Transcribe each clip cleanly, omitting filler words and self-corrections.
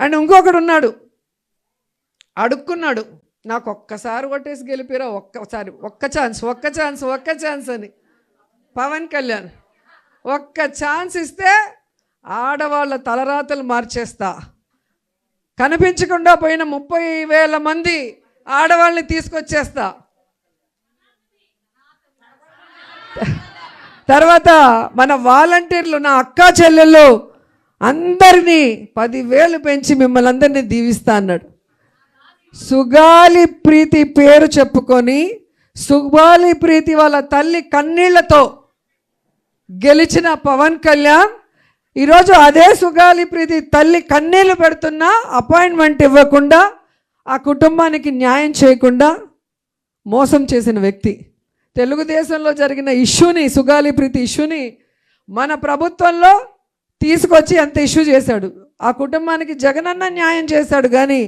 And ఇంకొకడు ఉన్నాడు, అడుక్కున్నాడు, నాకు ఒక్కసారి కొట్టేసి గెలిపిరా, ఒక్క ఛాన్స్ అని. పవన్ కళ్యాణ్ ఒక్క ఛాన్స్ ఇస్తే ఆడవాళ్ళ తలరాతలు మార్చేస్తా, కనిపించకుండా పోయిన 30,000 మంది ఆడవాళ్ళని తీసుకొచ్చేస్తా, తర్వాత మన వాలంటీర్లు నా అక్కా చెల్లెళ్ళు అందరినీ 10,000 పెంచి మిమ్మల్ని అందరినీ దీవిస్తా అన్నాడు. సుగాలి ప్రీతి పేరు చెప్పుకొని సుగాలి ప్రీతి వాళ్ళ తల్లి కన్నీళ్లతో గెలిచిన పవన్ కళ్యాణ్ ఈరోజు అదే సుగాలి ప్రీతి తల్లి కన్నీళ్లు పెడుతున్నా అపాయింట్మెంట్ ఇవ్వకుండా ఆ కుటుంబానికి న్యాయం చేయకుండా మోసం చేసిన వ్యక్తి. తెలుగుదేశంలో జరిగిన ఇష్యూని, సుగాలి ప్రీతి ఇష్యూని మన ప్రభుత్వంలో తీసుకొచ్చి అంత ఇష్యూ చేశాడు. ఆ కుటుంబానికి జగనన్న న్యాయం చేశాడు, కానీ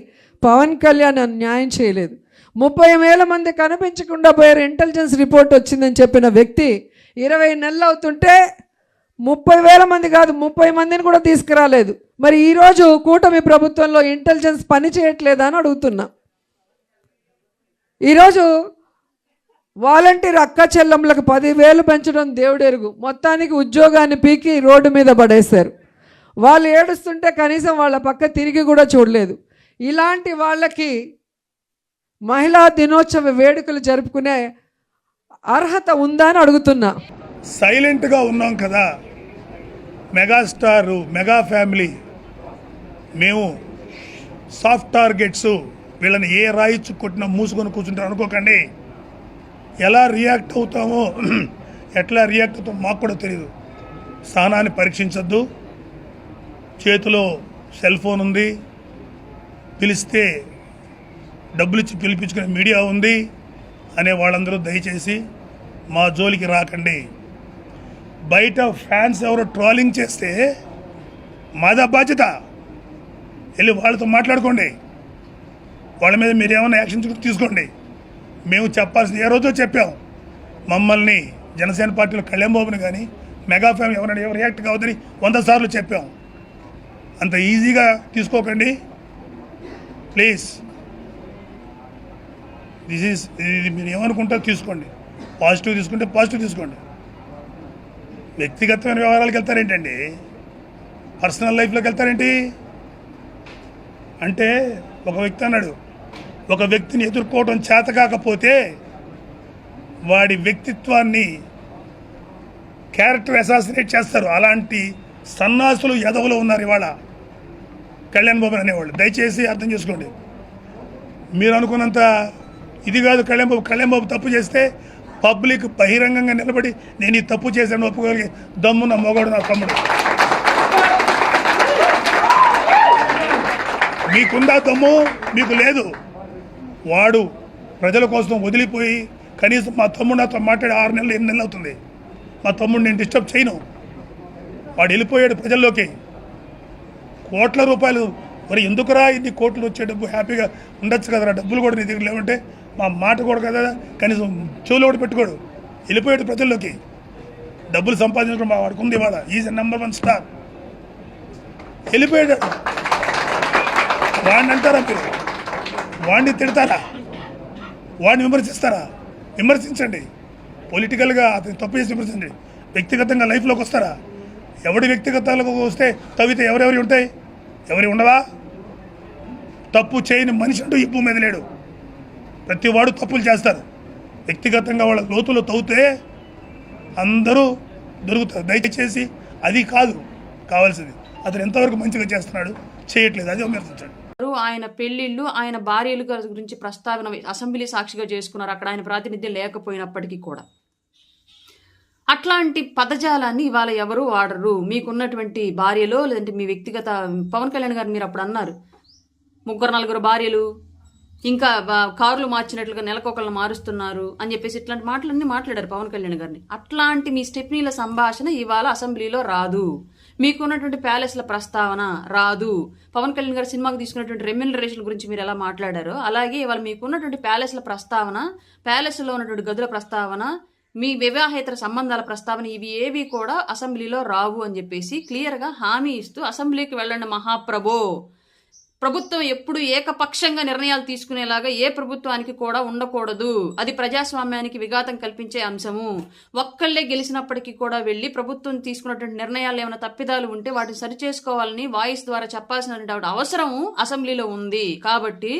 పవన్ కళ్యాణ్ న్యాయం చేయలేదు. 30,000 మంది కనిపించకుండా పోయారు, ఇంటెలిజెన్స్ రిపోర్ట్ వచ్చిందని చెప్పిన వ్యక్తి 20 నెలలు అవుతుంటే 30,000 మంది కాదు 30 మందిని కూడా తీసుకురాలేదు. మరి ఈరోజు కూటమి ప్రభుత్వంలో ఇంటెలిజెన్స్ పని చేయట్లేదా అని అడుగుతున్నా. ఈరోజు వాలంటీర్ అక్క చెల్లెమ్మలకు 10,000 పెంచడం దేవుడెరుగు, మొత్తానికి ఉద్యోగాన్ని పీకి రోడ్డు మీద పడేశారు. వాళ్ళు ఏడుస్తుంటే కనీసం వాళ్ళ పక్క తిరిగి కూడా చూడలేదు. ఇలాంటి వాళ్ళకి మహిళా దినోత్సవ వేడుకలు జరుపుకునే అర్హత ఉందా అని అడుగుతున్నా. సైలెంట్గా ఉన్నాం కదా, మెగాస్టార్ మెగా ఫ్యామిలీ, మేము సాఫ్ట్ టార్గెట్స్, వీళ్ళని ఏ రాయిచ్చు కొట్టినా మూసుకొని కూర్చుంటారు అనుకోకండి. ఎలా రియాక్ట్ అవుతామో ఎట్లా రియాక్ట్ అవుతామో మాకు కూడా తెలియదు. స్థానాన్ని పరీక్షించద్దు, చేతిలో సెల్ ఫోన్ ఉంది, పిలిస్తే డబ్బులు ఇచ్చి పిలిపించుకునే మీడియా ఉంది అనే వాళ్ళందరూ దయచేసి మా జోలికి రాకండి. బయట ఫ్యాన్స్ ఎవరో ట్రోలింగ్ చేస్తే మాదా బాధ్యత, వెళ్ళి వాళ్ళతో మాట్లాడుకోండి, వాళ్ళ మీద మీరు ఏమైనా యాక్షన్ తీసుకోండి. మేము చెప్పాల్సింది ఏ రోజో చెప్పాం, మమ్మల్ని జనసేన పార్టీలో కళ్యాణ్ బాబుని కానీ మెగా ఫ్యామిలీ ఎవరైనా ఎవరు రియాక్ట్ కావద్దని 100 సార్లు చెప్పాం. అంత ఈజీగా తీసుకోకండి ప్లీజ్. ఇది మీరు ఏమనుకుంటారో తీసుకోండి, పాజిటివ్ తీసుకుంటే పాజిటివ్ తీసుకోండి. వ్యక్తిగతమైన వ్యవహారాలకు వెళ్తారేంటండి, పర్సనల్ లైఫ్లోకి వెళ్తారేంటి? అంటే ఒక వ్యక్తి అన్నాడు, ఒక వ్యక్తిని ఎదుర్కోవడం చేత కాకపోతే వాడి వ్యక్తిత్వాన్ని క్యారెక్టర్ అసాసినేట్ చేస్తారు. అలాంటి సన్నాసులు ఎదవలు ఉన్నారు ఇవాళ కళ్యాణ్ బాబు అనేవాళ్ళు. దయచేసి అర్థం చేసుకోండి. మీరు అనుకున్నంత ఇది కాదు కళ్యాణ్ బాబు తప్పు చేస్తే పబ్లిక్ బహిరంగంగా నిలబడి నేను ఈ తప్పు చేశాను ఒప్పుకోగలిగే దమ్ము నా మొగాడు, నా తమ్ముడు. మీకుందా దమ్ము? మీకు లేదు. వాడు ప్రజల కోసం వదిలిపోయి కనీసం మా తమ్ముడు నాతో మాట్లాడి 6 నెలలు 8 నెలలు అవుతుంది. మా తమ్ముడు నేను డిస్టర్బ్ చేయను. వాడు వెళ్ళిపోయాడు ప్రజల్లోకి, కోట్ల రూపాయలు. మరి ఎందుకురా ఇన్ని కోట్లు వచ్చే డబ్బు, హ్యాపీగా ఉండొచ్చు కదరా, డబ్బులు కూడా నీ దగ్గర లేవంటే మా మాట కూడా కదా, కనీసం చెవులు కూడా పెట్టుకోడు. వెళ్ళిపోయాడు ప్రజల్లోకి, డబ్బులు సంపాదించడం మా వాడికి ఉంది. ఇవాళ ఈజ్ #1 స్టార్. వెళ్ళిపోయాడు. వాడిని అంటారా మీరు? వాడిని తిడతారా? వాడిని విమర్శిస్తారా? విమర్శించండి, పొలిటికల్గా అతను తప్పు చేసి విమర్శించండి. వ్యక్తిగతంగా లైఫ్లోకి వస్తారా? ఎవడి వ్యక్తిగతాలకు వస్తే తవ్వితే ఎవరెవరి ఉంటాయి? ఎవరి ఉండవా? తప్పు చేయని మనిషి అంటూ ఈ భూమి మీద లేడు. ప్రతి వాడు తప్పులు చేస్తారు. వ్యక్తిగతంగా వాళ్ళ లోతులో తవ్వితే అందరూ దొరుకుతారు. దయచేసి అది కాదు కావాల్సింది. అతను ఎంతవరకు మంచిగా చేస్తున్నాడు, చేయట్లేదు, అది విమర్శించండి. ఆయన పెళ్లిళ్ళు, ఆయన భార్యల గురించి ప్రస్తావన అసెంబ్లీ సాక్షిగా చేసుకున్నారు, అక్కడ ఆయన ప్రాతినిధ్యం లేకపోయినప్పటికీ కూడా. అట్లాంటి పదజాలాన్ని ఇవాళ ఎవరు వాడరు. మీకున్నటువంటి భార్యలో, లేదంటే మీ వ్యక్తిగత పవన్ కళ్యాణ్ గారు మీరు అప్పుడు అన్నారు 3-4 భార్యలు, ఇంకా కార్లు మార్చినట్లుగా నెలకొకళ్ళని మారుస్తున్నారు అని చెప్పేసి ఇట్లాంటి మాటలన్నీ మాట్లాడారు పవన్ కళ్యాణ్ గారిని. అట్లాంటి మీ స్టెప్నీల సంభాషణ ఇవాళ అసెంబ్లీలో రాదు. మీకున్నటువంటి ప్యాలెస్ల ప్రస్తావన రాదు. పవన్ కళ్యాణ్ గారు సినిమాకు తీసుకున్నటువంటి రెమ్యూనరేషన్ గురించి మీరు ఎలా మాట్లాడారో అలాగే ఇవాళ మీకున్నటువంటి ప్యాలెస్ల ప్రస్తావన, ప్యాలెస్లో ఉన్నటువంటి గదుల ప్రస్తావన, మీ వివాహేతర సంబంధాల ప్రస్తావన, ఇవి ఏవి కూడా అసెంబ్లీలో రావు అని చెప్పేసి క్లియర్గా హామీ ఇస్తూ అసెంబ్లీకి వెళ్ళండి మహాప్రభో, ప్రభుత్వం ఎప్పుడు ఏకపక్షంగా నిర్ణయాలు తీసుకునేలాగా ఏ ప్రభుత్వానికి కూడా ఉండకూడదు. అది ప్రజాస్వామ్యానికి విఘాతం కల్పించే అంశము. ఒక్కళ్ళే గెలిచినప్పటికీ కూడా వెళ్ళి ప్రభుత్వం తీసుకున్నటువంటి నిర్ణయాలు ఏమైనా తప్పిదాలు ఉంటే వాటిని సరిచేసుకోవాలని వాయిస్ ద్వారా చెప్పాల్సినటువంటి అవసరం అసెంబ్లీలో ఉంది. కాబట్టి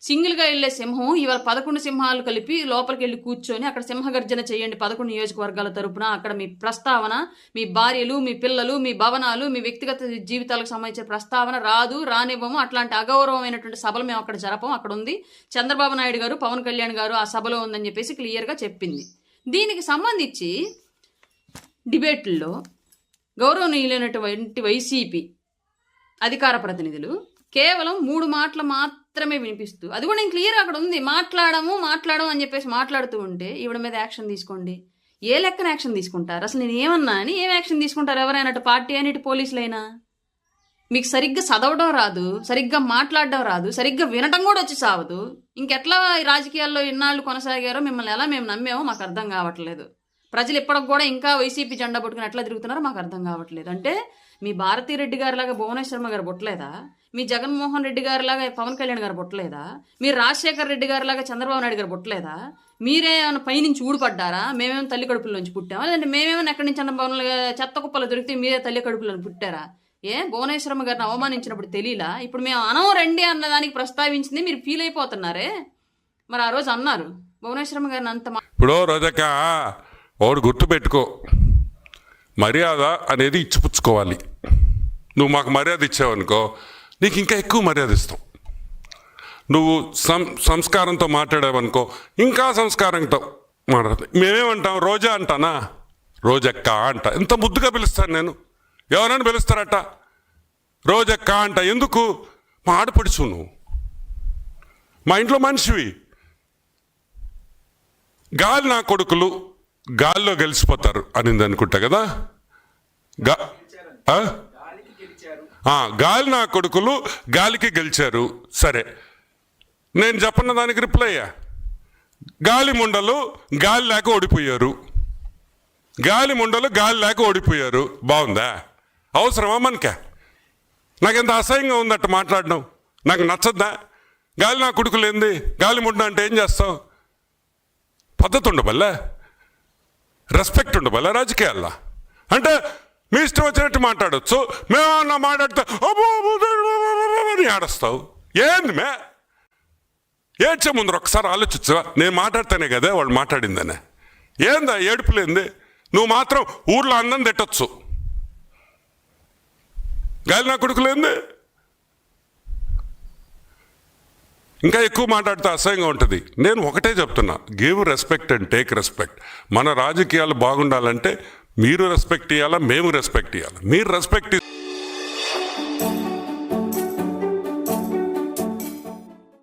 సింగిల్గా వెళ్లే సింహం ఇవాళ 11 సింహాలు కలిపి లోపలికి వెళ్ళి కూర్చొని అక్కడ సింహగర్జన చేయండి 11 నియోజకవర్గాల తరపున. అక్కడ మీ ప్రస్తావన, మీ భార్యలు, మీ పిల్లలు, మీ భవనాలు, మీ వ్యక్తిగత జీవితాలకు సంబంధించిన ప్రస్తావన రానివ్వము. అట్లాంటి అగౌరవమైనటువంటి సభలు మేము అక్కడ జరపం. అక్కడ ఉంది చంద్రబాబు నాయుడు గారు, పవన్ కళ్యాణ్ గారు ఆ సభలో ఉందని చెప్పేసి క్లియర్గా చెప్పింది. దీనికి సంబంధించి డిబేట్లలో గౌరవనీయులైనటువంటి వైసీపీ అధికార ప్రతినిధులు కేవలం 3 మాటలు మాత్రమే వినిపిస్తూ, అది కూడా నేను క్లియర్గా అక్కడ ఉంది, మాట్లాడము అని చెప్పేసి మాట్లాడుతూ ఉంటే ఈవిడ మీద యాక్షన్ తీసుకోండి. ఏ లెక్కన యాక్షన్ తీసుకుంటారు? అసలు నేను ఏమన్నా అని ఏం యాక్షన్ తీసుకుంటారు ఎవరైనా? అటు పార్టీ అని ఇటు పోలీసులైనా. మీకు సరిగ్గా చదవడం రాదు, సరిగ్గా మాట్లాడడం రాదు, సరిగ్గా వినటం కూడా వచ్చి సావదు. ఇంకెట్లా ఈ రాజకీయాల్లో ఇన్నాళ్ళు కొనసాగారో, మిమ్మల్ని ఎలా మేము నమ్మామో మాకు అర్థం కావట్లేదు. ప్రజలు ఇప్పటికి కూడా ఇంకా వైసీపీ జెండా పట్టుకుని ఎట్లా తిరుగుతున్నారో మాకు అర్థం కావట్లేదు. అంటే మీ భారతీరెడ్డి గారిలాగా భువనేశ్వరమ్మ గారు పుట్టలేదా? మీ జగన్మోహన్ రెడ్డి గారిలాగా పవన్ కళ్యాణ్ గారు పుట్టలేదా? మీరు రాజశేఖర్ రెడ్డి గారిలాగా చంద్రబాబు నాయుడు గారు పుట్టలేదా? మీరేమైనా పైనుంచి ఊడిపడ్డారా? మేమేమో తల్లి కడుపులోంచి పుట్టామా? లేదంటే మేమేమైనా ఎక్కడి నుంచి అన్న చెత్త కుప్పలు దొరికితే మీరే తల్లి కడుపులోని పుట్టారా? భువనేశ్వరమ్మ గారిని అవమానించినప్పుడు తెలియలా? ఇప్పుడు మేము అనం రండి అన్నదానికి ప్రస్తావించింది మీరు ఫీల్ అయిపోతున్నారే. మరి ఆ రోజు అన్నారు భువనేశ్వరమ్మ గారిని అంత. ఇప్పుడు రోజక్క వాడు గుర్తుపెట్టుకో, మర్యాద అనేది ఇచ్చిపుచ్చుకోవాలి. నువ్వు మాకు మర్యాద ఇచ్చావనుకో, నీకు ఇంకా ఎక్కువ మర్యాద ఇస్తాం. నువ్వు సంస్కారంతో మాట్లాడావనుకో, ఇంకా సంస్కారంతో మాట్లాడతాం. మేమేమంటాం? రోజా అంటానా? రోజక్క అంట. ఎంత ముద్దుగా పిలుస్తాను నేను. ఎవరైనా పిలుస్తారట రోజక్క అంట. ఎందుకు? మా ఆడపడుచు నువ్వు, మా ఇంట్లో మనిషివి. గాలి నా కొడుకులు గాల్లో గెలిచిపోతారు అనింది అనుకుంటా కదా. గాలి నా కొడుకులు గాలికి గెలిచారు. సరే, నేను చెప్పన్న దానికి రిప్లై అయ్యా. గాలి ముండలు గాలి లేక ఓడిపోయారు. గాలి ముండలు గాలి లేక ఓడిపోయారు. బాగుందా? అవసరమా మనకే? నాకెంత అసహ్యంగా ఉందట మాట్లాడడం. నాకు నచ్చద్దా? గాలి నా కొడుకులు ఏంది? గాలి ముండ అంటే ఏం చేస్తావు? పద్ధతి ఉండబల్లా, రెస్పెక్ట్ ఉండబల్లా రాజకీయాల్లో. అంటే మీ ఇష్టం వచ్చినట్టు మాట్లాడచ్చు. మేమన్నా మాట్లాడితే అని ఆడస్తావు. ఏంది మే? ఏడ్చే ముందర ఒకసారి ఆలోచించవా? నేను మాట్లాడితేనే కదా వాళ్ళు మాట్లాడిందనే. ఏందా ఏడుపులేంది? నువ్వు మాత్రం ఊర్లో అందం తిట్టచ్చు. గాలి నా కొడుకులేంది? ఇంకా ఎక్కువ మాట్లాడితే అసహ్యంగా ఉంటుంది. నేను ఒకటే చెప్తున్నా, give respect and take respect. మన రాజకీయాలు బాగుండాలంటే మీరు రెస్పెక్ట్ ఇవ్వాలా, మేము రెస్పెక్ట్ ఇవ్వాలి. మీరు రెస్పెక్ట్